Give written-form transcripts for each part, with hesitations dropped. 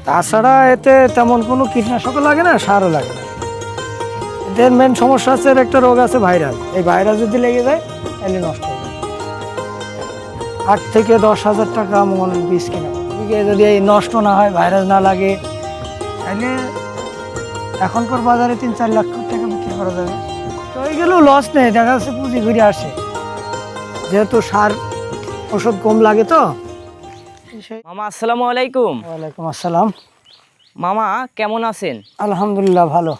তাছাড়া এতে তেমন কোনো কীটনাশকও লাগে না, সারও লাগে না। এদের মেন সমস্যা হচ্ছে, এর একটা রোগ আছে ভাইরাস। এই ভাইরাস যদি লেগে যায় তাহলে নষ্ট হয়ে যায়। 8 থেকে 10 হাজার টাকা মন বীজ কিনা বিঘে, যদি এই নষ্ট না হয়, ভাইরাস না লাগে, তাহলে এখনকার বাজারে 3-4 লাখ টাকা বিক্রি করা যাবে। তো এইগুলো লস নেই, দেখা যাচ্ছে পুঁজি ঘুরে আসে, যেহেতু সার ওষুধ কম লাগে। তো মামা আসসালামু আলাইকুম। ওয়ালাইকুম আসসালাম। মামা কেমন আছেন? আলহামদুলিল্লাহ ভালো।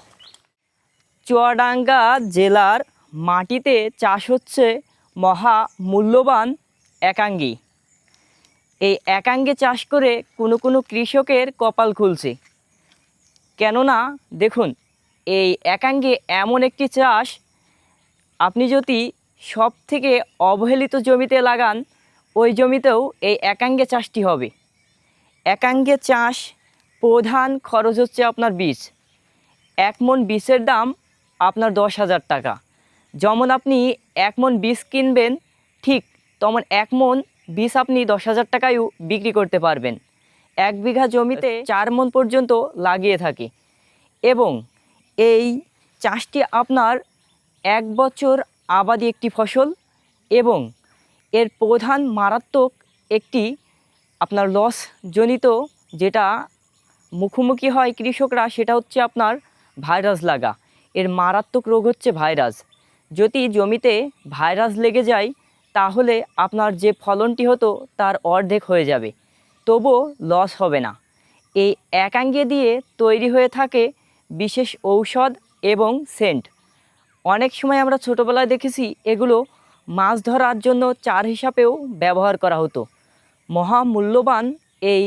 চুয়াডাঙ্গা জেলার মাটিতে চাষ হচ্ছে মহা মূল্যবান একাঙ্গী। এই একাঙ্গে চাষ করে কোনো কোনো কৃষকের কপাল খুলছে। কেননা দেখুন, এই একাঙ্গে এমন একটি চাষ, আপনি যদি সব থেকে অবহেলিত জমিতে লাগান, ওই জমিতেও এই একাঙ্গে চাষটি হবে। একাঙ্গে চাষ প্রধান খরচ হচ্ছে আপনার বীজ। 1 মণ বীজের দাম আপনার 10,000 টাকা। যেমন আপনি 1 মণ বীজ কিনবেন, ঠিক তেমন 1 মণ বীজ আপনি 10,000 টাকায়ও বিক্রি করতে পারবেন। 1 বিঘা জমিতে 4 মণ পর্যন্ত লাগিয়ে থাকে এবং এই চাষটি আপনার 1 বছর আবাদি একটি ফসল এবং এর প্রধান মারাত্মক একটি আপনার লস জনিত যেটা মুখোমুখি হয় কৃষকরা, সেটা হচ্ছে আপনার ভাইরাস লাগা। এর মারাত্মক রোগ হচ্ছে ভাইরাস। যদি জমিতে ভাইরাস লেগে যায় তাহলে আপনার যে ফলনটি হতো তার অর্ধেক হয়ে যাবে, তবুও লস হবে না। এই একাঙ্গে দিয়ে তৈরি হয়ে থাকে বিশেষ ঔষধ এবং সেন্ট। অনেক সময় আমরা ছোটোবেলায় দেখেছি এগুলো মাছ ধরার জন্য চার হিসাবেও ব্যবহার করা হতো। মহামূল্যবান এই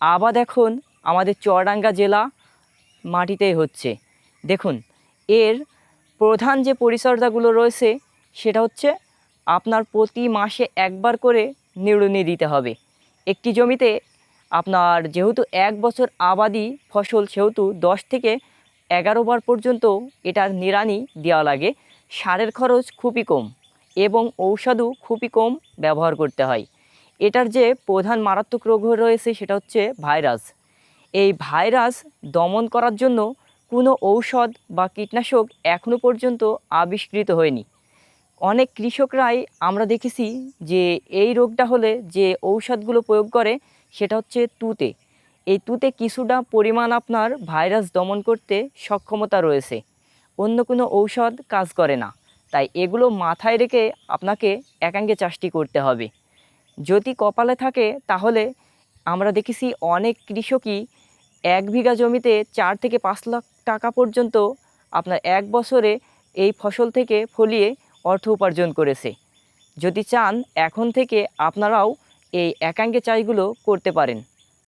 আবাদ এখন আমাদের চুয়াডাঙ্গা জেলা মাটিতেই হচ্ছে। দেখুন, এর প্রধান যে পরিচর্যাগুলো রয়েছে সেটা হচ্ছে আপনার প্রতি মাসে 1 বার করে নিড়ুনি দিতে হবে। একটি জমিতে আপনার যেহেতু 1 বছর আবাদি ফসল, সেহেতু 10 থেকে 11 বার পর্যন্ত এটার নিড়ানি দেওয়া লাগে। সারের খরচ খুবই কম এবং ঔষধও খুবই কম ব্যবহার করতে হয়। এটার যে প্রধান মারাত্মক রোগ রয়েছে সেটা হচ্ছে ভাইরাস। এই ভাইরাস দমন করার জন্য কোনো ঔষধ বা কীটনাশক এখনও পর্যন্ত আবিষ্কৃত হয়নি। অনেক কৃষকরাই আমরা দেখেছি যে এই রোগটা হলে যে ঔষধগুলো প্রয়োগ করে সেটা হচ্ছে তুতে। এই তুতে কিছুটা পরিমাণ আপনার ভাইরাস দমন করতে সক্ষমতা রয়েছে, অন্য কোনো ঔষধ কাজ করে না। তাই এগুলো মাথায় রেখে আপনাকে একাঙ্গে চাষটি করতে হবে। যদি কপালে থাকে তাহলে আমরা দেখেছি অনেক কৃষকই 1 বিঘা জমিতে 4 থেকে 5 লাখ টাকা পর্যন্ত আপনার 1 বছরে এই ফসল থেকে ফলিয়ে অর্থ উপার্জন করেছে। যদি চান এখন থেকে আপনারাও এই একাঙ্গে চাষগুলো করতে পারেন।